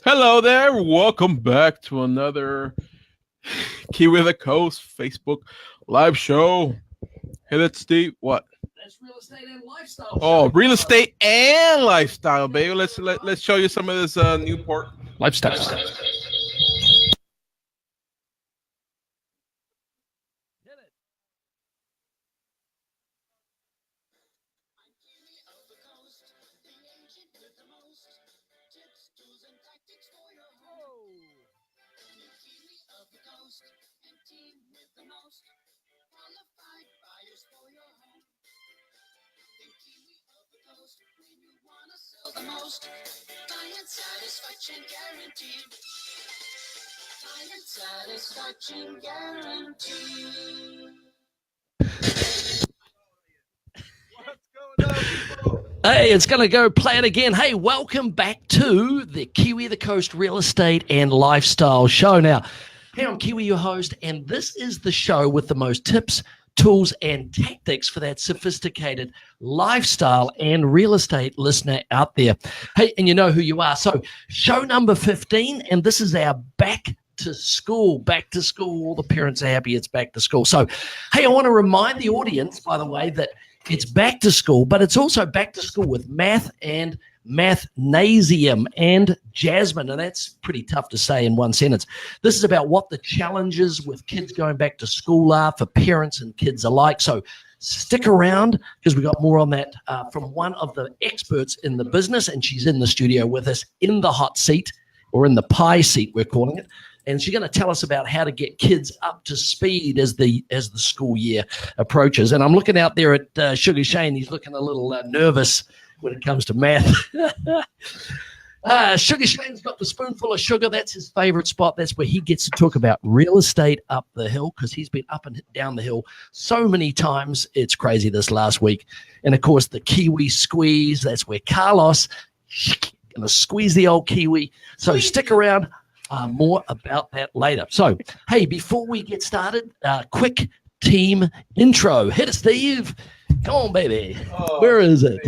Hello there. Welcome back to another Kiwi the Coast Facebook live show. Hey, that's Steve. What? That's real estate and lifestyle. Oh, real estate and lifestyle, baby. Let's show you some of this Newport lifestyle. The most client satisfaction guaranteed. Client satisfaction guaranteed. What's going on, people? Hey, it's going to go play it again. Hey, welcome back to the Kiwi the Coast Real Estate and Lifestyle Show. Now, hey, I'm Kiwi, your host, and this is the show with the most tips, tools, and tactics for that sophisticated lifestyle and real estate listener out there. Hey, and you know who you are. So, show number 15, and this is our back to school. All the parents are happy it's back to school. So, hey, I want to remind the audience, by the way, that it's back to school, but it's also back to school with math and Mathnasium and Jasmin, and that's pretty tough to say in one sentence. This is about what the challenges with kids going back to school are for parents and kids alike. So stick around because we got more on that from one of the experts in the business, and she's in the studio with us in the hot seat, or in the pie seat, we're calling it. And she's going to tell us about how to get kids up to speed as the school year approaches. And I'm looking out there at Sugar Shane. He's looking a little nervous when it comes to math. Sugar Shane's got the spoonful of sugar. That's his favorite spot. That's where he gets to talk about real estate up the hill, because he's been up and down the hill so many times. It's crazy this last week. And, of course, the Kiwi squeeze. That's where Carlos going to squeeze the old Kiwi. So stick around. More about that later. So, hey, before we get started, quick team intro. Hit it, Steve. Come on, baby. Oh, where is it?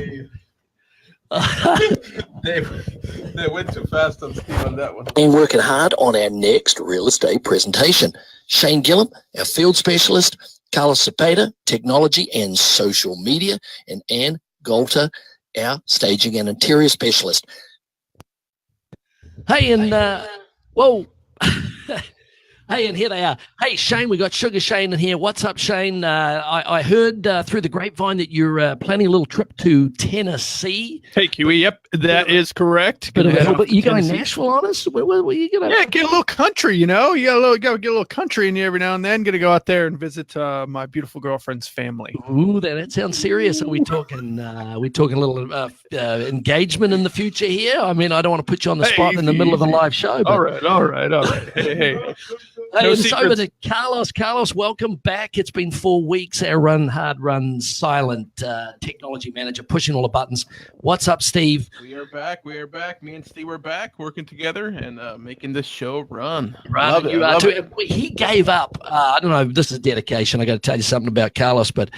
They went too fast on Steve on that one. Been working hard on our next real estate presentation. Shane Gillum, our field specialist, Carlos Cepeda, technology and social media, and Ann Gualter, our staging and interior specialist. Hey, and whoa. Hey, and here they are. Hey, Shane, we got Sugar Shane in here. What's up, Shane? I heard through the grapevine that you're planning a little trip to Tennessee. Hey, Kiwi. Yep, that is correct. But you going Nashville on us? Where you going? Yeah, get a little country, you know. You got to get a little country in you every now and then. Going to go out there and visit my beautiful girlfriend's family. Ooh, that sounds serious. Are we talking a little engagement in the future here? I mean, I don't want to put you on the spot in the middle of a live show. But... All right. Hey. Hey, it's over to Carlos. Carlos, welcome back. It's been 4 weeks. Our hard run, silent technology manager, pushing all the buttons. What's up, Steve? We are back. Me and Steve are back, working together and making this show run. Right, you are too. He gave up. I don't know. This is dedication. I got to tell you something about Carlos, but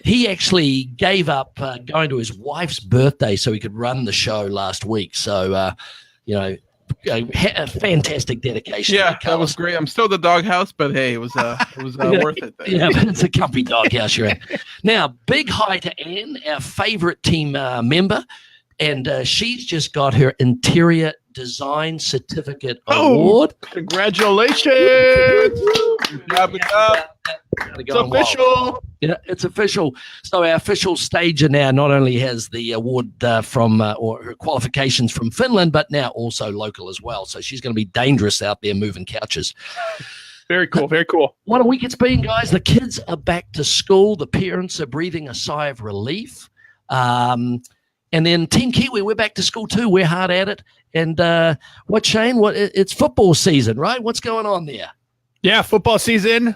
he actually gave up going to his wife's birthday so he could run the show last week. So, a fantastic dedication. Yeah, that was great. I'm still the doghouse, but hey, it was worth it. Yeah, but it's a comfy doghouse you're in. Now, big hi to Ann, our favorite team member, and she's just got her interior design certificate award. Congratulations! Good job. It's official. Yeah, it's official. So our official stager now not only has the award from or her qualifications from Finland, but now also local as well. So she's going to be dangerous out there moving couches. Very cool. What a week it's been, guys. The kids are back to school. The parents are breathing a sigh of relief. And then Team Kiwi, we're back to school too. We're hard at it. And Shane? It's football season, right? What's going on there? Yeah, football season.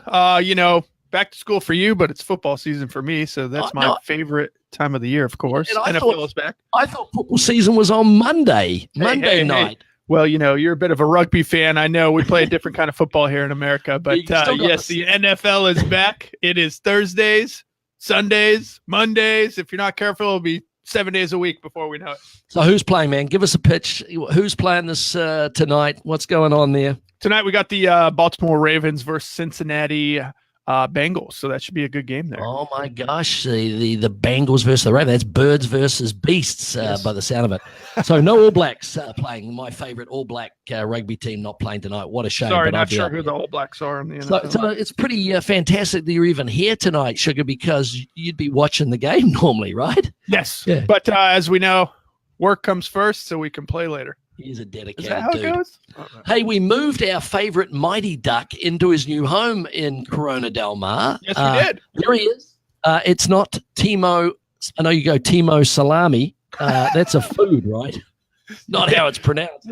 Back to school for you, but it's football season for me. So that's my favorite time of the year, of course. NFL is back. I thought football season was on Monday night. Hey. Well, you're a bit of a rugby fan. I know we play a different kind of football here in America, but yes, the NFL is back. It is Thursdays, Sundays, Mondays. If you're not careful, it'll be 7 days a week before we know it. So who's playing, man? Give us a pitch. Who's playing this tonight? What's going on there? Tonight we got the Baltimore Ravens versus Cincinnati Bengals, so that should be a good game there. Oh my gosh, the Bengals versus the Ravens. That's birds versus beasts by the sound of it. So no All Blacks playing. My favorite All Black rugby team not playing tonight. What a shame. Sorry, but not sure who the All Blacks are in the NFL. So it's pretty fantastic that you're even here tonight, Sugar, because you'd be watching the game normally, right? Yes, Yeah. But as we know, work comes first, so we can play later. He's a dedicated Is that how dude. it goes? Hey, we moved our favorite Mighty Duck into his new home in Corona Del Mar. Yes, we did. There he is. It's not Timo. I know you go Timo Salami. That's a food, right? Not how it's pronounced.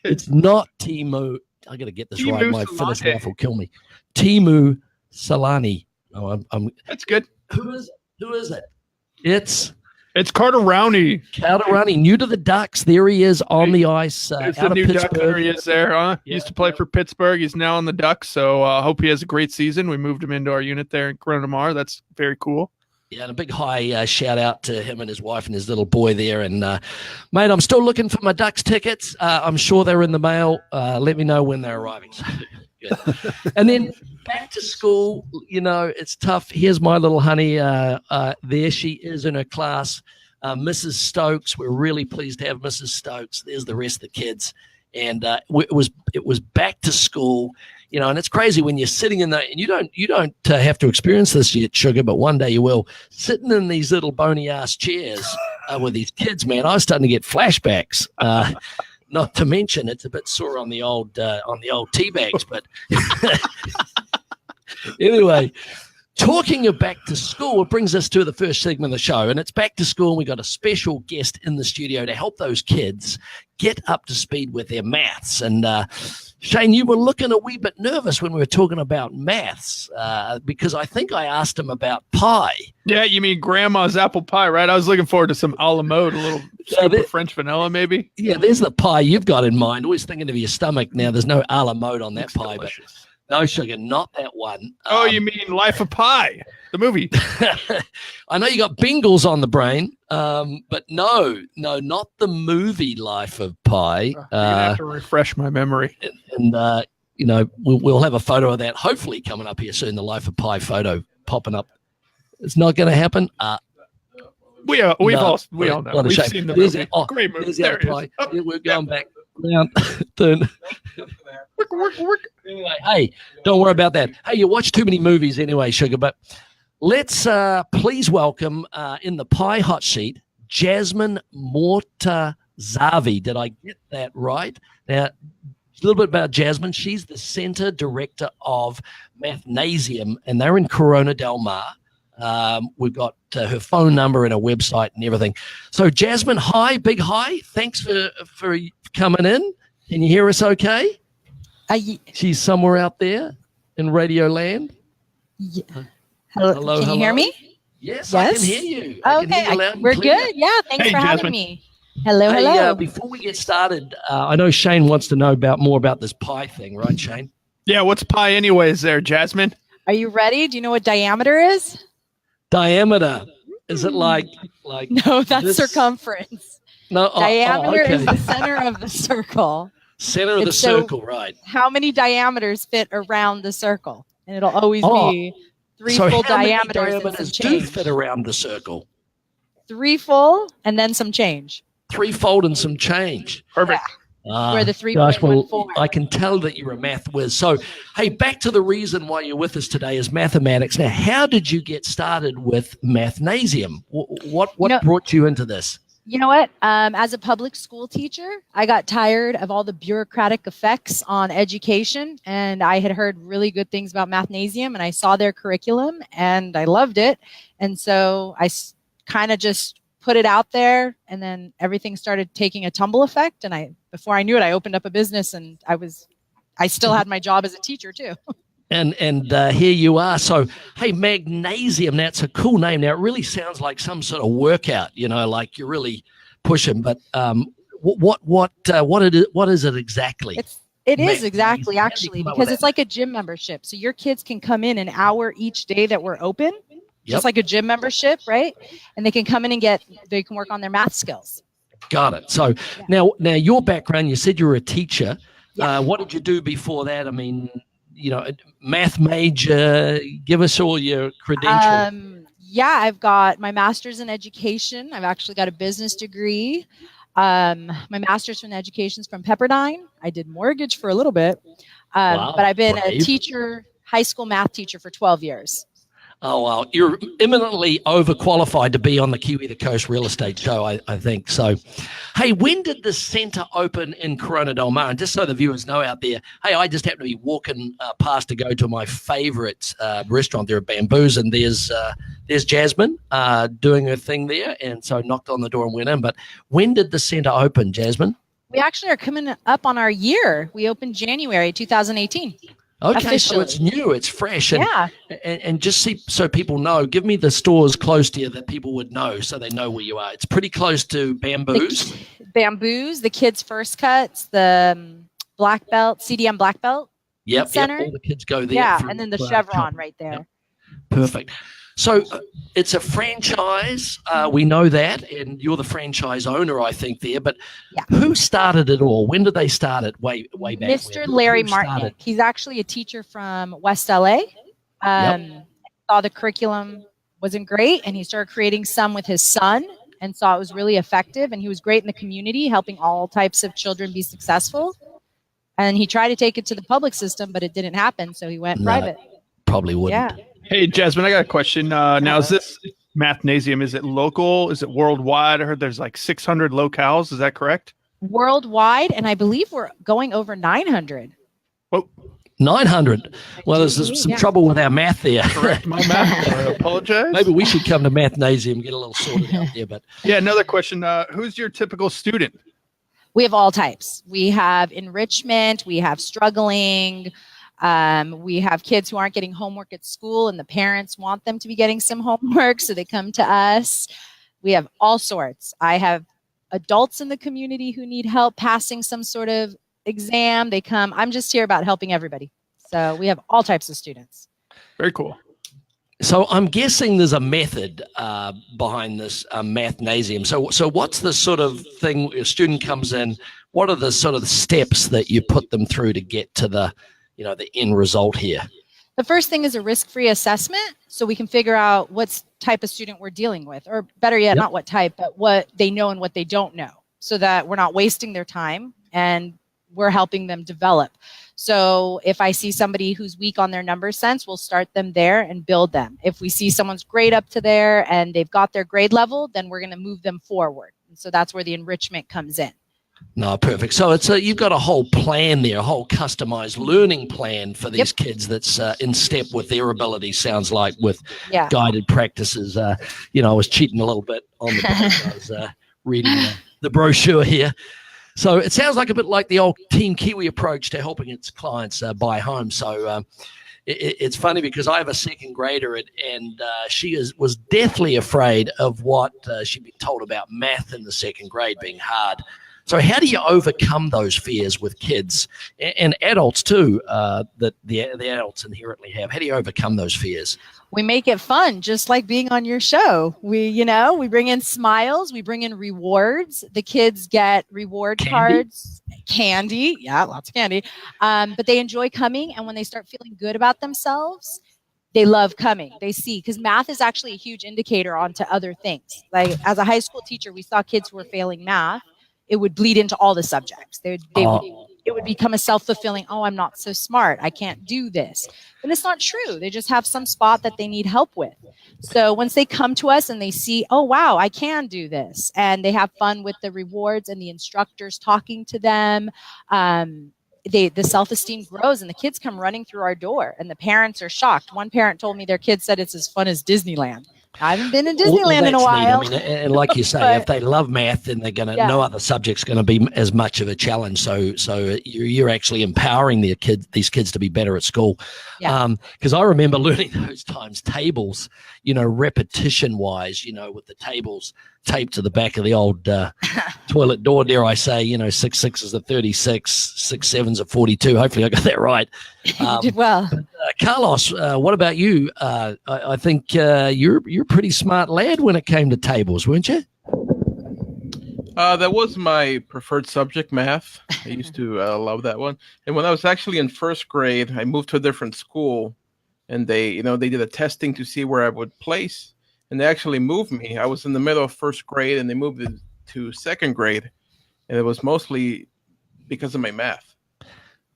It's not Timo. I got to get this right. Timu My Finnish Salami. wife will kill me. Timu Salani. Oh, That's good. Who is it? Who is it? It's Carter Rowney. Calderani, new to the Ducks. There he is on the ice. It's Out the of new Duck. Pittsburgh. There he is there, huh? He Yeah. used to play for Pittsburgh. He's now on the Ducks, so I hope he has a great season. We moved him into our unit there in Corona Del Mar. That's very cool. Yeah, and a big high shout out to him and his wife and his little boy there. And, mate, I'm still looking for my Ducks tickets. I'm sure they're in the mail. Let me know when they're arriving. Good. And then back to school, it's tough. Here's my little honey. There she is in her class. Mrs. Stokes, we're really pleased to have Mrs. Stokes. There's the rest of the kids. And it was back to school. And it's crazy when you're sitting in and you don't have to experience this yet, Sugar, but one day you will. Sitting in these little bony ass chairs with these kids, man, I was starting to get flashbacks. Not to mention, it's a bit sore on the old tea bags, but anyway. Talking of back to school, it brings us to the first segment of the show, and it's back to school. And we got a special guest in the studio to help those kids get up to speed with their maths. And Shane, you were looking a wee bit nervous when we were talking about maths because I think I asked him about pie. Yeah, you mean grandma's apple pie, right? I was looking forward to some a la mode, a little scoop of French vanilla, maybe. Yeah, there's the pie you've got in mind. Always thinking of your stomach now. There's no a la mode on that pie, Delicious. but no, Sugar, not that one. Oh, you mean Life of Pi, the movie? I know you got Bengals on the brain, but no, not the movie Life of Pi. You're gonna have to refresh my memory. And we'll have a photo of that hopefully coming up here soon. The Life of Pi photo popping up. It's not going to happen. We all know. What a We've shame. seen the There's movie. it. Oh, Great movie. there's the There other it is. pie. Yeah, we're going back round. Turn. Work. Anyway, hey, don't worry about that. Hey, you watch too many movies anyway, Sugar. But let's please welcome in the pie hot seat, Jasmin Mortazavi. Did I get that right? Now, a little bit about Jasmin. She's the center director of Mathnasium, and they're in Corona Del Mar. We've got her phone number and her website and everything. So, Jasmin, hi, big hi. Thanks for coming in. Can you hear us okay? She's somewhere out there in Radio Land. Yeah. Hello. Can you hear me? Yes, I can hear you. I can Okay, hear you loud and we're clear. good. Yeah, thanks Hey, for having Jasmin. me. Hello. Hey, before we get started, I know Shane wants to know more about this pie thing, right, Shane? Yeah, what's pi anyways there, Jasmin? Are you ready? Do you know what diameter is? Diameter. Is it like No, that's this? circumference. No, Diameter okay. is the center of the circle. Center of the It's so- circle, right? How many diameters fit around the circle? And it'll always Oh. be three So full how many diameters and some diameters do change. fit around the circle? 3 full and then some change. Threefold and some change. Perfect. Where the Gosh, well, 3.14. I can tell that you're a math whiz. So, hey, back to the reason why you're with us today is mathematics. Now, how did you get started with Mathnasium? What brought you into this? You know what? As a public school teacher, I got tired of all the bureaucratic effects on education, and I had heard really good things about Mathnasium, and I saw their curriculum, and I loved it. And so I kind of just put it out there, and then everything started taking a tumble effect. And before I knew it, I opened up a business, and I still had my job as a teacher too. And here you are. So, hey, Mathnasium, that's a cool name. Now, it really sounds like some sort of workout, like you're really pushing. But what is it exactly? It is Magnesium. exactly, How did you actually, come up because with it's that? like a gym membership. So your kids can come in an hour each day that we're open, just like a gym membership, right? And they can come in and they can work on their math skills. Got it. So now your background, you said you were a teacher. What did you do before that? I mean, math major, give us all your credentials. I've got my master's in education. I've actually got a business degree. My master's in education is from Pepperdine. I did mortgage for a little bit, but I've been a teacher, high school math teacher for 12 years. Oh, wow. You're eminently overqualified to be on the Kiwi the Coast Real Estate Show, I think. So, hey, when did the center open in Corona Del Mar? And just so the viewers know out there, hey, I just happened to be walking past to go to my favorite restaurant there at Bamboo's, and there's Jasmin doing her thing there. And so I knocked on the door and went in. But when did the center open, Jasmin? We actually are coming up on our year. We opened January 2018. Okay, officially. So it's new, it's fresh. And just so people know, give me the stores close to you that people would know so they know where you are. It's pretty close to Bamboo's. Bamboo's, the Kids First Cuts, the Black Belt, CDM Black Belt Center. All the kids go there. Yeah, and then the Chevron right there. Yep. Perfect. So it's a franchise. We know that, and you're the franchise owner, I think, there. But who started it all? When did they start it? Way back. Mr. Larry Martin. He's actually a teacher from West LA. Saw the curriculum wasn't great, and he started creating some with his son, and saw it was really effective. And he was great in the community, helping all types of children be successful. And he tried to take it to the public system, but it didn't happen, so he went private. Probably wouldn't. Yeah. Hey, Jasmin, I got a question. Now, is this Mathnasium, is it local? Is it worldwide? I heard there's like 600 locales. Is that correct? Worldwide, and I believe we're going over 900. Whoa. 900. Well, there's some trouble with our math there. Correct my math. I apologize. Maybe we should come to Mathnasium and get a little sorted out there. But another question. Who's your typical student? We have all types. We have enrichment. We have struggling. We have kids who aren't getting homework at school and the parents want them to be getting some homework, so they come to us. We have all sorts. I have adults in the community who need help passing some sort of exam. They come. I'm just here about helping everybody. So we have all types of students. Very cool. So I'm guessing there's a method behind this Mathnasium. So what's the sort of thing a student comes in? What are the sort of steps that you put them through to get to the end result here? The first thing is a risk-free assessment, so we can figure out what type of student we're dealing with, or better yet, not what type, but what they know and what they don't know, so that we're not wasting their time and we're helping them develop. So if I see somebody who's weak on their number sense, we'll start them there and build them. If we see someone's grade up to there and they've got their grade level, then we're going to move them forward. And so that's where the enrichment comes in. No, perfect. So you've got a whole plan there, a whole customized learning plan for these kids that's in step with their abilities, sounds like, with guided practices. I was cheating a little bit on the page. I was reading the brochure here. So it sounds like a bit like the old Team Kiwi approach to helping its clients buy homes. So it's funny because I have a second grader and she was deathly afraid of what she'd been told about math in the second grade being hard. So how do you overcome those fears with kids and adults too, that the adults inherently have? How do you overcome those fears? We make it fun, just like being on your show. We bring in smiles, we bring in rewards. The kids get reward cards, candy. Yeah, lots of candy. But they enjoy coming. And when they start feeling good about themselves, they love coming. They see, because math is actually a huge indicator onto other things. Like as a high school teacher, we saw kids who were failing math. It would bleed into all the subjects. It would become a self-fulfilling, I'm not so smart, I can't do this. And it's not true. They just have some spot that they need help with. So once they come to us and they see, wow, I can do this, and they have fun with the rewards and the instructors talking to them, the self-esteem grows and the kids come running through our door and the parents are shocked. One parent told me their kid said it's as fun as Disneyland. I haven't been in Disneyland in a while. Neat. I mean, and like you say, if they love math, then they're going to, no other subject's going to be as much of a challenge. So you're actually empowering these kids to be better at school. Because I remember learning those times tables, repetition wise, with the tables taped to the back of the old toilet door, dare I say, 6 6s are 36, 6 7s are 42. Hopefully I got that right. You did well. Carlos, what about you? I think you're a pretty smart lad when it came to tables, weren't you? That was my preferred subject, math. I used to love that one. And when I was actually in first grade, I moved to a different school, and they did a testing to see where I would place, and they actually moved me. I was in the middle of first grade, and they moved it to second grade, and it was mostly because of my math.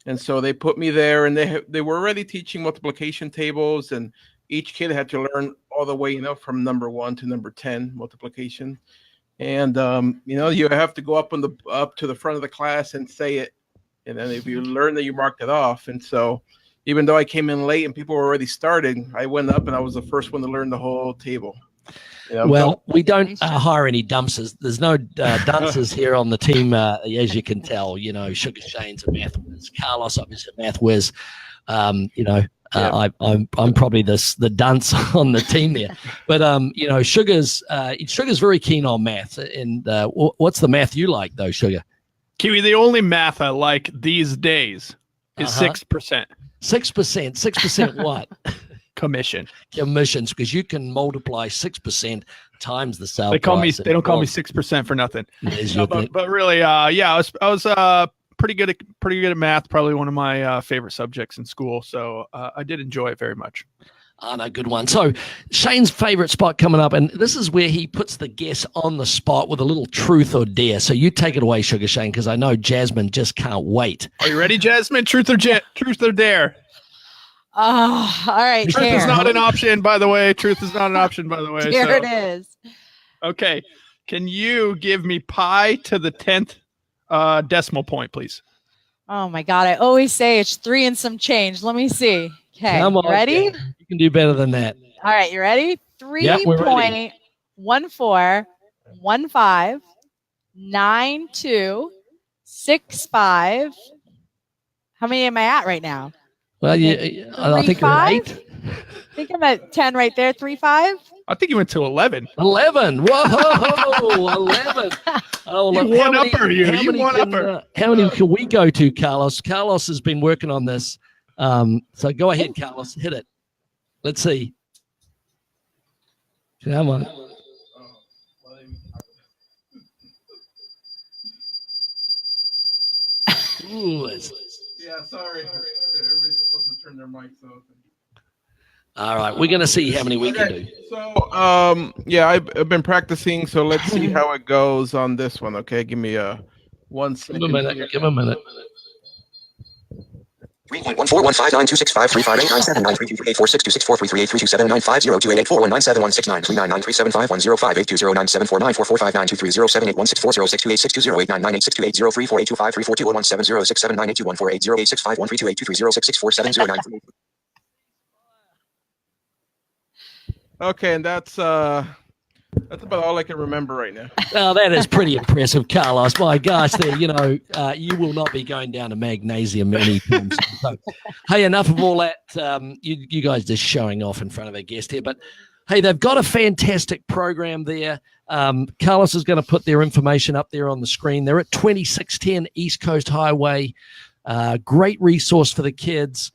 And so they put me there, and they were already teaching multiplication tables, and each kid had to learn all the way, from number 1 to number 10 multiplication. And you have to go up to the front of the class and say it, and then if you learn that, you marked it off. And so, even though I came in late and people were already starting, I went up and I was the first one to learn the whole table. Well, we don't hire any dunces. There's no dunces here on the team, as you can tell. Sugar Shane's a math whiz. Carlos, obviously, a math whiz. I'm probably the dunce on the team there. But Sugar's very keen on math. And what's the math you like though, Sugar? Kiwi, the only math I like these days is 6%. 6%. What? Commissions, because you can multiply 6% times the sale. They don't call me 6% for nothing. But really, I was pretty good at math. Probably one of my favorite subjects in school. So I did enjoy it very much. No, good one. So Shane's favorite spot coming up, and this is where he puts the guest on the spot with a little truth or dare. So you take it away, Sugar Shane, because I know Jasmine just can't wait. Are you ready, Jasmine? Truth or dare? Oh, all right. Truth is not an option, by the way. Truth is not an option, by the way. Here it is. Okay. Can you give me pi to the 10th decimal point, please? Oh my God. I always say it's 3 and some change. Let me see. Okay. Come on, ready? Dan. You can do better than that. All right. You ready? 3.14159265. How many am I at right now? Well, I think you're at 8. I think I'm at 10 right there. 3.5. I think you went to 11. 11. Whoa, 11. Oh, look, you one-upper here. You one-upper. How many can we go to, Carlos? Carlos has been working on this. So go ahead, Carlos. Hit it. Let's see. Come on. Ooh, yeah, sorry. Everybody's supposed to turn their mics off. All right, we're going to see how many we can do. So, I've been practicing, so let's see how it goes on this one, okay? Give me 1 second. Give him a minute. 3.15926535899793348627950328462648899862803482553421706792148086547093282306647093. Okay, and that's about all I can remember right now. Oh, that is pretty impressive, Carlos. My gosh, you will not be going down to Mathnasium anytime soon. So, hey, enough of all that. You guys just showing off in front of our guest here. But, hey, they've got a fantastic program there. Carlos is going to put their information up there on the screen. They're at 2610 East Coast Highway. Great resource for the kids.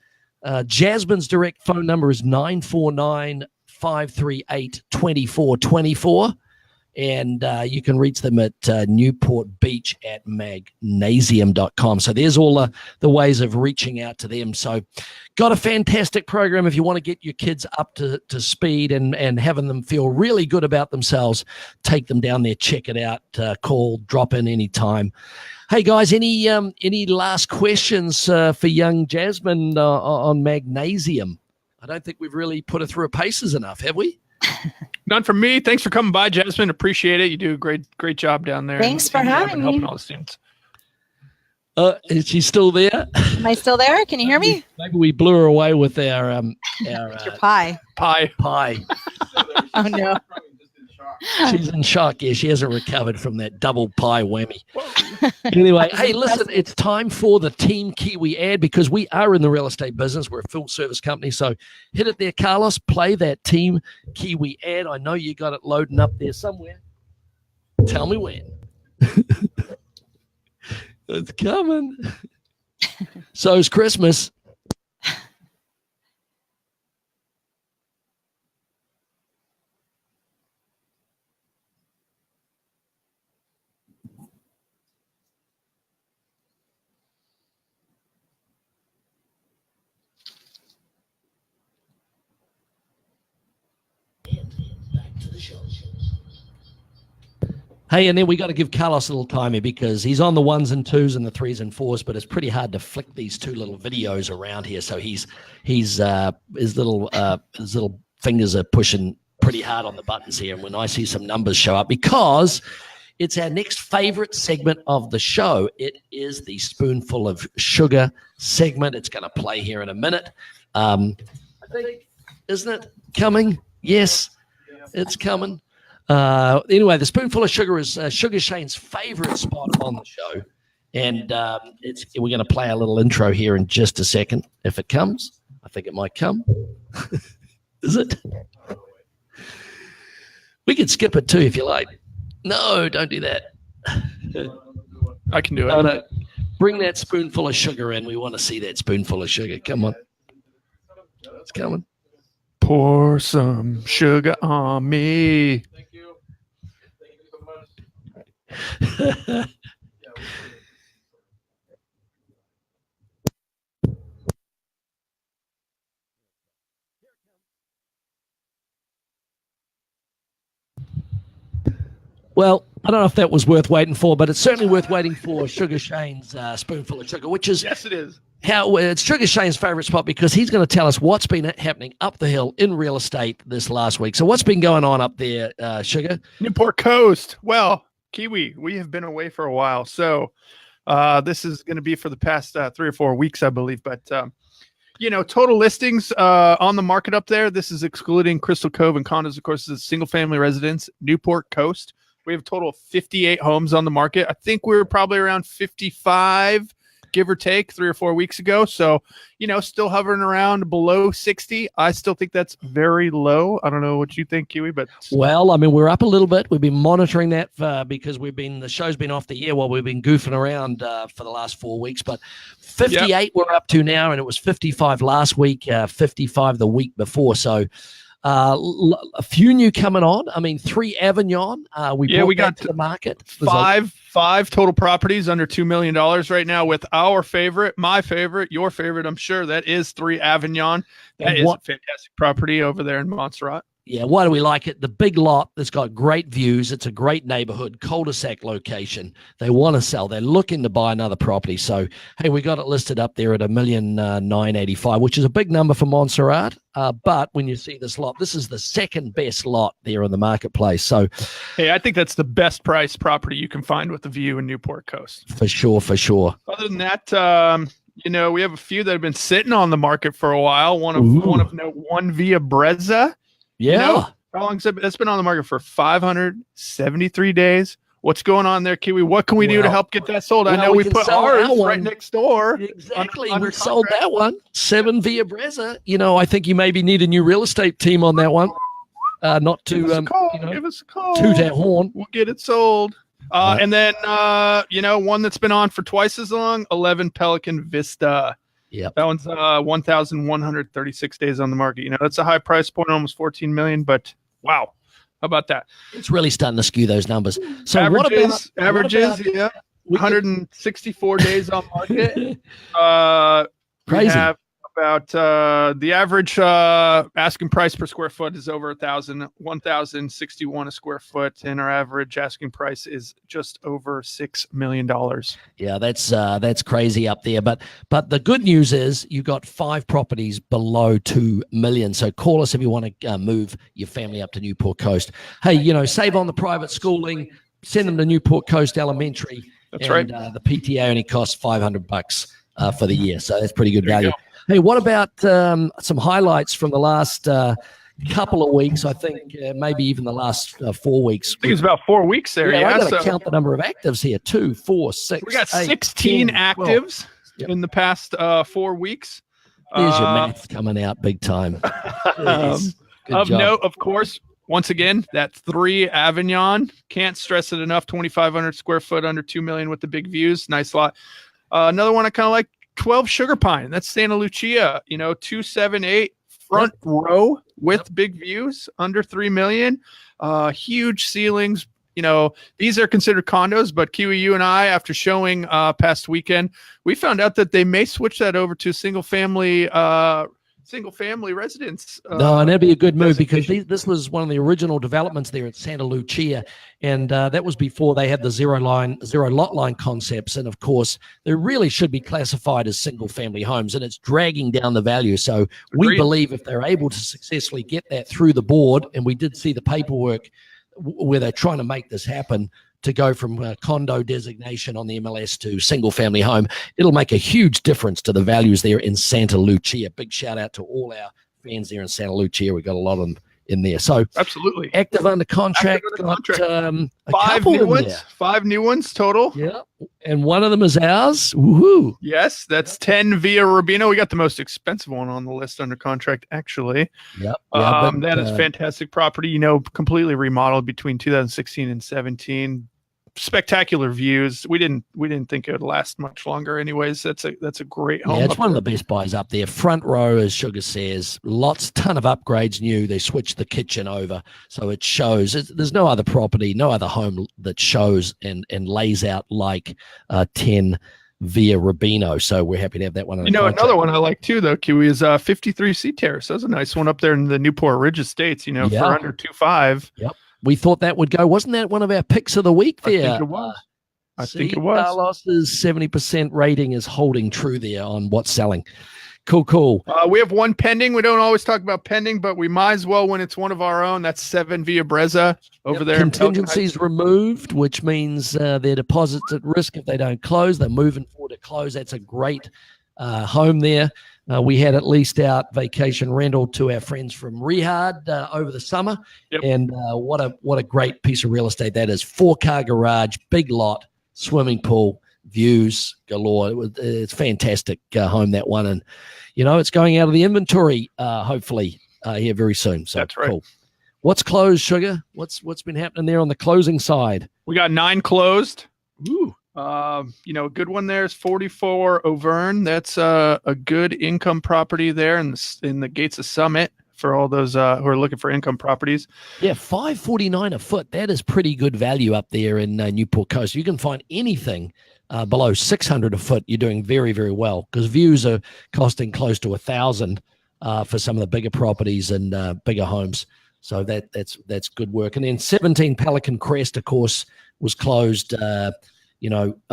Jasmine's direct phone number is 949-538-2424, and you can reach them at Newport Beach at Mathnasium.com. So there's all the ways of reaching out to them. So got a fantastic program if you want to get your kids up to speed and having them feel really good about themselves. Take them down there, check it out, call, drop in anytime. Hey guys, any last questions for young Jasmine on Mathnasium? I don't think we've really put her through her paces enough, have we? None from me. Thanks for coming by, Jasmine. Appreciate it. You do a great job down there. Thanks for having me. Helping all the students. Is she still there? Am I still there? Can you hear me? Maybe we blew her away with our your pie. Pie. Oh no. She's in shock. Yeah, she hasn't recovered from that double pie whammy. Anyway, hey, listen, it's time for the Team Kiwi ad because we are in the real estate business. We're a full service company. So hit it there, Carlos. Play that Team Kiwi ad. I know you got it loading up there somewhere. Tell me when. It's coming. So it's Christmas. Hey, and then we got to give Carlos a little time here because he's on the 1s and 2s and the 3s and 4s, but it's pretty hard to flick these two little videos around here. So his little fingers are pushing pretty hard on the buttons here. And when I see some numbers show up, because it's our next favorite segment of the show, it is the Spoonful of Sugar segment. It's going to play here in a minute. I think, isn't it coming? Yes, it's coming. Anyway, the Spoonful of Sugar is Sugar Shane's favorite spot on the show. And we're going to play a little intro here in just a second. If it comes, I think it might come. Is it? We could skip it too if you like. No, don't do that. I can do it. No. Bring that spoonful of sugar in. We want to see that spoonful of sugar. Come on. It's coming. Pour some sugar on me. Thank you. Thank you so much. Well, I don't know if that was worth waiting for, but it's certainly worth waiting for Sugar Shane's Spoonful of Sugar, which is Yes, it is. it's Sugar Shane's favorite spot because he's going to tell us what's been happening up the hill in real estate this last week. So what's been going on up there, Sugar? Newport Coast. Well, Kiwi, we have been away for a while. So this is going to be for the past 3 or 4 weeks, I believe. But, total listings on the market up there. This is excluding Crystal Cove and condos. Of course, it's a single-family residence, Newport Coast. We have a total of 58 homes on the market. I think we were probably around 55, give or take, 3 or 4 weeks ago. So, still hovering around below 60. I still think that's very low. I don't know what you think, Kiwi, but well, I mean, we're up a little bit. We've been monitoring that because the show's been off the air while we've been goofing around for the last 4 weeks. But 58 we're up to now, and it was 55 last week, 55 the week before. So a few new coming on. I mean, 3 Avignon. We got to the market. Five total properties under $2 million right now with our favorite, my favorite, your favorite, I'm sure. That is 3 Avignon. That is a fantastic property over there in Montserrat. Yeah, why do we like it? The big lot that's got great views. It's a great neighborhood, cul-de-sac location. They want to sell. They're looking to buy another property. So, hey, we got it listed up there at $1,985,000, which is a big number for Montserrat. But when you see this lot, this is the second best lot there in the marketplace. So, hey, I think that's the best price property you can find with the view in Newport Coast. For sure. Other than that, we have a few that have been sitting on the market for a while. One of note, One Via Brezza. Yeah. How long has it been? It's been on the market for 573 days. What's going on there, Kiwi? What can we do to help get that sold? I know we put ours right next door. Exactly. We sold that one. 7 Via Brezza. I think you maybe need a new real estate team on that one. Not to give us a call. Toot our horn. We'll get it sold. And then one that's been on for twice as long, 11 Pelican Vista. Yeah, that one's 1,136 days on the market. That's a high price point, almost 14 million. But wow, how about that? It's really starting to skew those numbers. So averages, what about, yeah, 164 days on market. Crazy. We have about the average asking price per square foot is over 1,061 a square foot, and our average asking price is just over $6 million. Yeah, that's crazy up there. But the good news is you got 5 properties below 2 million. So call us if you want to move your family up to Newport Coast. Hey, save on the private schooling. Send them to Newport Coast Elementary. That's right. The PTA only costs $500 for the year, so that's pretty good value. Hey, what about some highlights from the last couple of weeks? I think maybe even the last 4 weeks. I think it's about 4 weeks there. Yeah, I got to count the number of actives here. 2, 4, 6. We got 16 actives in the past 4 weeks. There's your math coming out big time. Of note, of course, once again, that's 3 Avignon. Can't stress it enough. 2,500 square foot under 2 million with the big views. Nice lot. Another one I kind of like. 12 Sugar Pine. That's Santa Lucia. 278 front row with big views under 3 million. Huge ceilings. These are considered condos, but Kiwi, you and I, after showing past weekend, we found out that they may switch that over to single family single family residence. No, and that'd be a good move because designation. this was one of the original developments there at Santa Lucia, and that was before they had the zero lot line concepts. And of course, they really should be classified as single family homes, and it's dragging down the value. So we Agreed. believe if they're able to successfully get that through the board, and we did see the paperwork where they're trying to make this happen, to go from condo designation on the MLS to single family home, it'll make a huge difference to the values there in Santa Lucia. Big shout out to all our fans there in Santa Lucia. We got a lot of them in there. So Absolutely. active under contract. Active under contract. A Five couple new in ones. there. 5 new ones total. Yeah, and one of them is ours. Woohoo! Yes, that's 10 Via Rubino. We got the most expensive one on the list under contract, actually. Yep. That is fantastic property. Completely remodeled between 2016 and 17. Spectacular views. We didn't think it would last much longer. Anyways, that's a great home. Yeah, it's one of the best buys up there. Front row, as Sugar says, ton of upgrades new. They switched the kitchen over, so it shows. There's no other property, no other home that shows and lays out like 10 Via Rubino. So we're happy to have that one. Another one I like too, though, Kiwi, is 53 Sea Terrace. That's a nice one up there in the Newport Ridge Estates. For under 2.5. Yep. We thought that would go. Wasn't that one of our picks of the week there? I think it was. Carlos's 70% rating is holding true there on what's selling. Cool. We have one pending. We don't always talk about pending, but we might as well when it's one of our own. That's 7 Via Brezza over there. Contingencies removed, which means their deposits at risk if they don't close. They're moving forward to close. That's a great home there. We had at least out vacation rental to our friends from Rehard over the summer. Yep. And what a great piece of real estate that is. 4-car garage, big lot, swimming pool, views galore. It's fantastic home, that one. And, it's going out of the inventory, hopefully, here very soon. So that's right. Cool. What's closed, Sugar? What's been happening there on the closing side? We got 9 closed. Ooh. A good one there is 44 Auvergne. That's a good income property there in the Gates of Summit for all those who are looking for income properties. Yeah, $549 a foot. That is pretty good value up there in Newport Coast. You can find anything below $600 a foot. You're doing very, very well because views are costing close to $1,000 for some of the bigger properties and bigger homes. So that's good work. And then 17 Pelican Crest, of course, was closed. A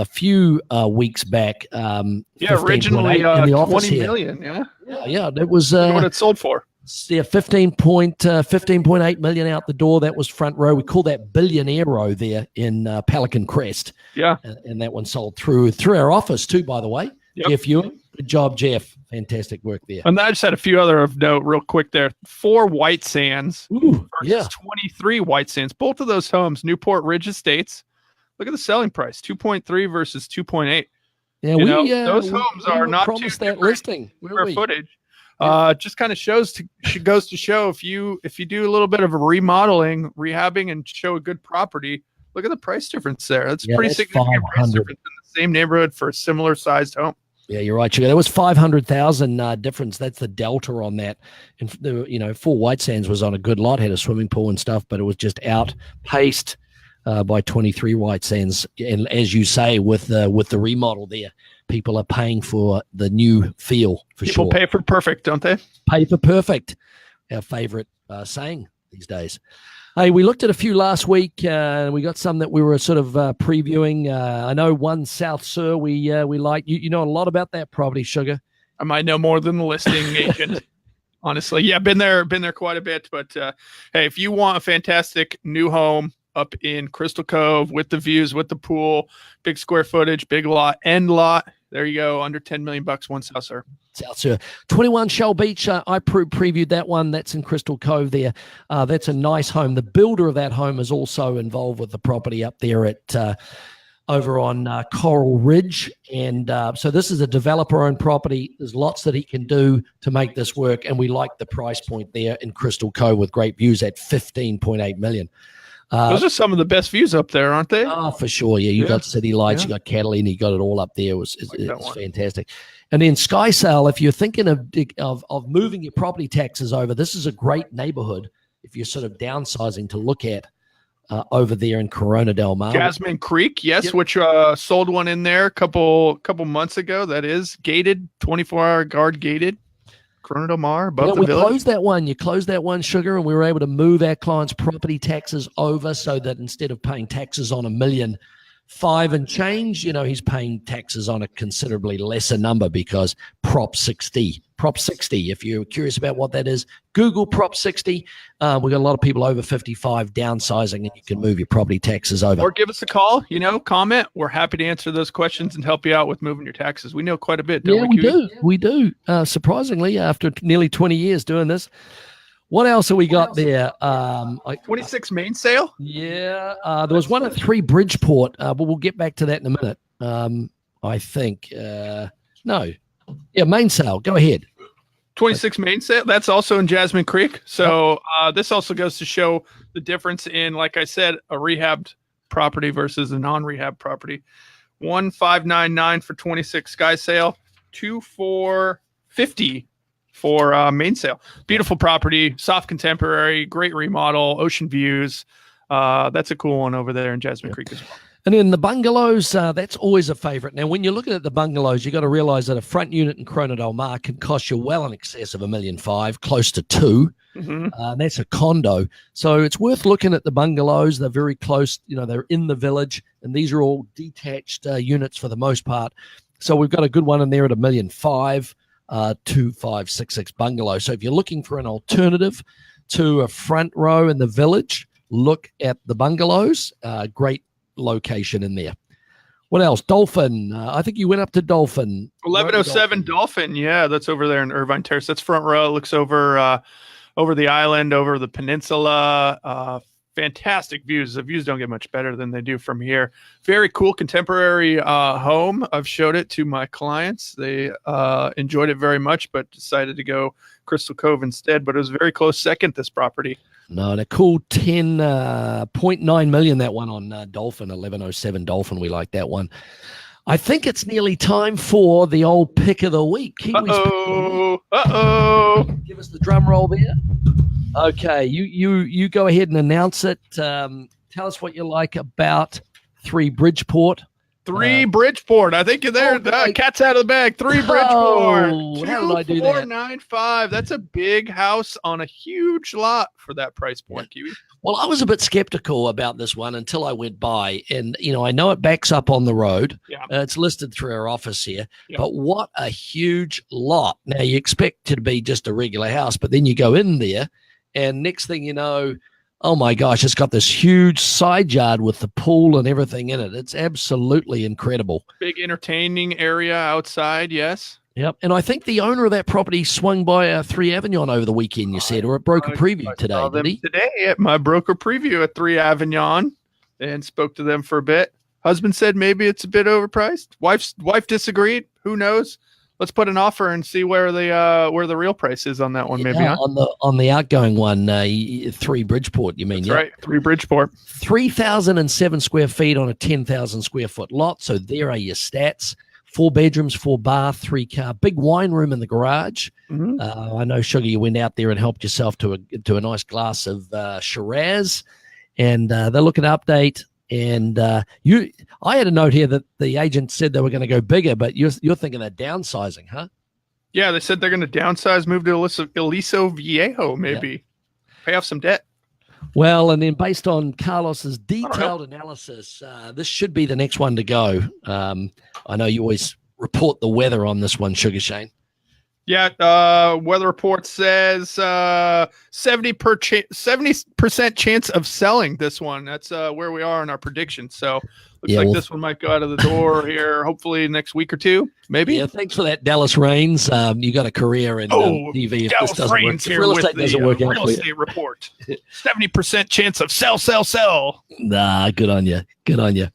few weeks back. Originally in the office 20 here. million. Yeah. That was what it sold for. Yeah, 15.8 million out the door. That was front row. We call that billionaire row there in Pelican Crest. Yeah, and that one sold through our office too, by the way. Yep. Jeff Ewing, good job, Jeff. Fantastic work there. And I just had a few other of note real quick there. 4 White Sands versus 23 White Sands. Both of those homes, Newport Ridge Estates. Look at the selling price, 2.3 versus 2.8. Yeah, those homes are not promised too that listing square footage. Just kind of goes to show if you do a little bit of a remodeling, rehabbing, and show a good property. Look at the price difference there. That's pretty significant price difference in the same neighborhood for a similar sized home. Yeah, you're right, Sugar. There was 500,000 difference. That's the delta on that. And 4 White Sands was on a good lot, had a swimming pool and stuff, but it was just outpaced by 23 White Sands. And as you say, with the remodel there, people are paying for the new feel for sure. People pay for perfect, don't they? Pay for perfect, our favorite saying these days. Hey, we looked at a few last week. We got some that we were sort of previewing. I know one South Sur we like. You know a lot about that property, Sugar. I might know more than the listing agent. Honestly, yeah, been there quite a bit. But hey, if you want a fantastic new home up in Crystal Cove with the views, with the pool, big square footage, big lot, end lot, there you go, under $10 million, one South Sur. South Sur. 21 Shell Beach, I previewed that one. That's in Crystal Cove there. That's a nice home. The builder of that home is also involved with the property up there at over on Coral Ridge. And so this is a developer-owned property. There's lots that he can do to make this work, and we like the price point there in Crystal Cove with great views at $15.8 million. Those are some of the best views up there, aren't they? Oh, for sure. Yeah, you got city lights, you got Catalina, you got it all up there. It's fantastic. And then Sky Sale, if you're thinking of moving your property taxes over, this is a great neighborhood if you're sort of downsizing to look at over there in Corona del Mar. Jasmine Creek, yes, which sold one in there a couple months ago. That is gated, 24-hour guard gated. Corona Del Mar, above Yeah, the we village. closed that one. You closed that one, Sugar, and we were able to move our clients' property taxes over so that instead of paying taxes on $1,000,005 and change, he's paying taxes on a considerably lesser number because Prop 60. Prop 60, if you're curious about what that is, Google Prop 60. We've got a lot of people over 55 downsizing, and you can move your property taxes over. Or give us a call, comment. We're happy to answer those questions and help you out with moving your taxes. We know quite a bit, don't we, Kiwi? We do. Surprisingly, after nearly 20 years doing this. What else have we got there? 26 main sale? Yeah, there was one at 3 Bridgeport, but we'll get back to that in a minute. I think. No. Yeah, main sale. Go ahead. 26 main sale. That's also in Jasmine Creek. So this also goes to show the difference in, like I said, a rehabbed property versus a non-rehab property. 1,599 for 26 sky sale, 2,450 for main sale. Beautiful property, soft contemporary, great remodel, ocean views. That's a cool one over there in Jasmine Creek as well. And in the bungalows, that's always a favorite. Now, when you're looking at the bungalows, you got to realize that a front unit in Corona Del Mar can cost you well in excess of $1,500,000, close to $2. Mm-hmm. That's a condo. So it's worth looking at the bungalows. They're very close. They're in the village, and these are all detached units for the most part. So we've got a good one in there at $1,500,000, 2566 bungalow. So if you're looking for an alternative to a front row in the village, look at the bungalows. Great location in there. What else? Dolphin. I think you went up to Dolphin. 1107 Dolphin. Yeah, that's over there in Irvine Terrace. That's front row. It looks over the island, over the peninsula. Fantastic views. The views don't get much better than they do from here. Very cool contemporary home. I've showed it to my clients. They enjoyed it very much, but decided to go Crystal Cove instead. But it was very close second, this property. No, and a cool 10.9 million, that one on Dolphin, 1107 Dolphin. We like that one. I think it's nearly time for the old pick of the week. Uh-oh. Give us the drum roll there. Okay, you go ahead and announce it. Tell us what you like about 3 Bridgeport. 3 Bridgeport. I think you're there. Cat's out of the bag. 3 Bridgeport. Oh, how did I do that? 2,495. That's a big house on a huge lot for that price point, Kiwi. Well, I was a bit skeptical about this one until I went by, and I know it backs up on the road. Yeah. It's listed through our office here, Yeah. but what a huge lot. Now you expect it to be just a regular house, but then you go in there, and next thing you know, oh my gosh, it's got this huge side yard with the pool and everything in it. It's absolutely incredible. Big entertaining area outside, yes. Yep. And I think the owner of that property swung by 3 Avignon over the weekend, you said, or at Broker Preview today, Saw them did he? today at my broker preview at 3 Avignon and spoke to them for a bit. Husband said maybe it's a bit overpriced. Wife disagreed. Who knows? Let's put an offer and see where the real price is on that one. Maybe huh? on the outgoing one, 3 Bridgeport. You mean? That's right, 3 Bridgeport. 3,007 square feet on a 10,000 square foot lot. So there are your stats: 4 bedrooms, 4 bath, 3 car, big wine room in the garage. Mm-hmm. I know, Sugar, you went out there and helped yourself to a nice glass of Shiraz, and they're looking to update. And I had a note here that the agent said they were going to go bigger, but you're thinking of downsizing, huh? Yeah, they said they're going to downsize, move to Aliso Viejo, maybe pay off some debt. Well, and then based on Carlos's detailed analysis, this should be the next one to go. I know you always report the weather on this one, Sugar Shane. Yeah, weather report says 70% chance of selling this one. That's where we are in our prediction. So looks like this one might go out of the door here, hopefully next week or two, maybe. Yeah, thanks for that, Dallas Rains. You got a career in TV. If Dallas this doesn't Rains work, here real with estate doesn't work out real for you. estate report. 70% chance of sell. Nah, good on you. Good on you.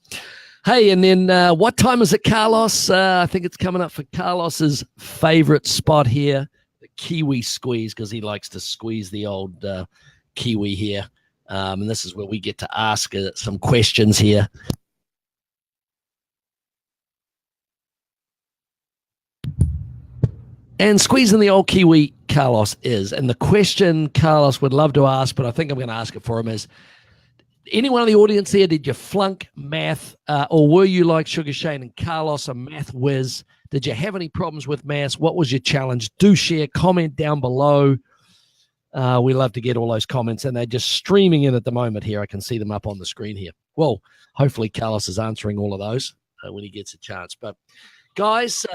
Hey, and then what time is it, Carlos? I think it's coming up for Carlos's favorite spot here, the Kiwi squeeze, because he likes to squeeze the old Kiwi here. And this is where we get to ask some questions here. And squeezing the old Kiwi, Carlos is. And the question Carlos would love to ask, but I think I'm going to ask it for him, is, anyone in the audience here, did you flunk math, or were you like Sugar Shane and Carlos, a math whiz? Did you have any problems with maths? What was your challenge? Do share, comment down below. We love to get all those comments, and they're just streaming in at the moment here. I can see them up on the screen here. Well, hopefully Carlos is answering all of those when he gets a chance. But guys,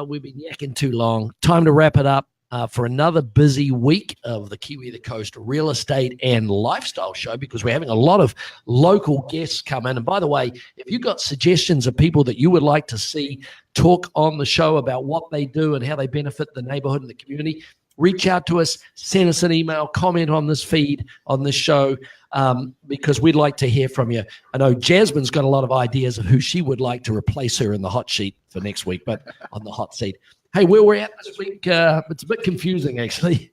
we've been yakking too long. Time to wrap it up for another busy week of the Kiwi the Coast Real Estate and Lifestyle Show, because we're having a lot of local guests come in. And by the way, if you've got suggestions of people that you would like to see talk on the show about what they do and how they benefit the neighborhood and the community, reach out to us, send us an email, comment on this feed, on this show, because we'd like to hear from you. I know Jasmine's got a lot of ideas of who she would like to replace her in the hot sheet for next week, but on the hot seat. Hey, where we're at this week, it's a bit confusing, actually.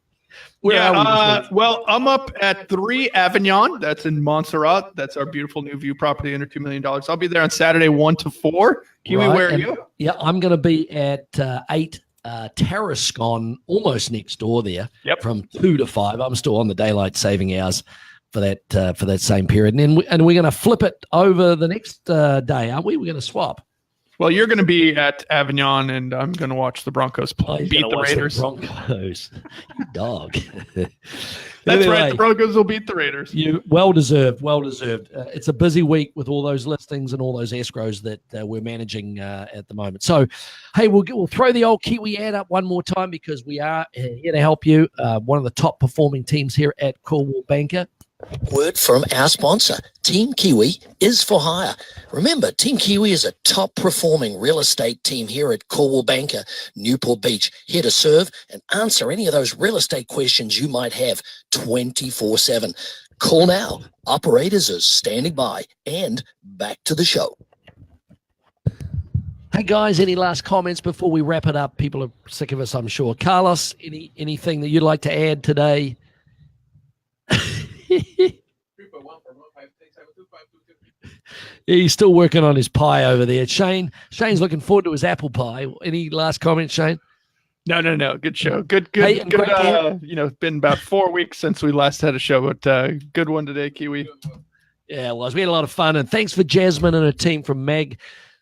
Where are we this week? Well, I'm up at 3 Avignon. That's in Montserrat. That's our beautiful new view property under $2 million. I'll be there on Saturday, 1 to 4. Kiwi, where are you? Yeah, I'm going to be at 8 Tarascon, almost next door there. Yep. From 2 to 5. I'm still on the daylight saving hours for that same period, and we're going to flip it over the next day, aren't we? We're going to swap. Well, you're going to be at Avignon, and I'm going to watch the Broncos beat the Raiders. The Broncos, you dog. That's right. The Broncos will beat the Raiders. You well deserved. It's a busy week with all those listings and all those escrows that we're managing at the moment. So, hey, we'll throw the old Kiwi ad up one more time, because we are here to help you. One of the top performing teams here at Coldwell Banker. Word from our sponsor, Team Kiwi is for hire. Remember, Team Kiwi is a top performing real estate team here at Coldwell Banker, Newport Beach, here to serve and answer any of those real estate questions you might have 24/7. Call now. Operators are standing by, and back to the show. Hey guys, any last comments before we wrap it up? People are sick of us, I'm sure. Carlos, anything that you'd like to add today? He's still working on his pie over there. Shane's looking forward to his apple pie. Any last comments, Shane? No. Good show. Good. Hey, It's been about 4 weeks since we last had a show, but good one today, Kiwi. Yeah, it was. We had a lot of fun, and thanks for Jasmine and her team from I'm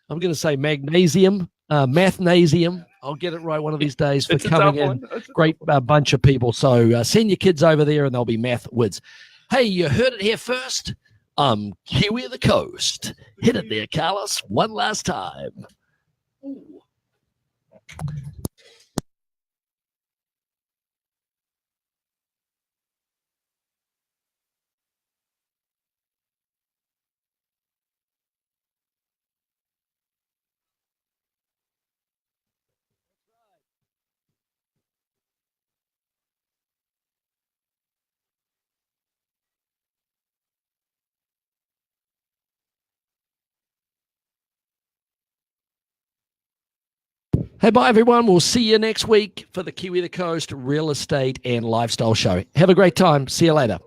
going to say Mathnasium. I'll get it right one of these days for coming in. Great bunch of people. So send your kids over there, and they'll be math wids. Hey, you heard it here first. Kiwi of the Coast. Hit it there, Carlos. One last time. Ooh. Hey, bye, everyone. We'll see you next week for the Kiwi of the Coast Real Estate and Lifestyle Show. Have a great time. See you later.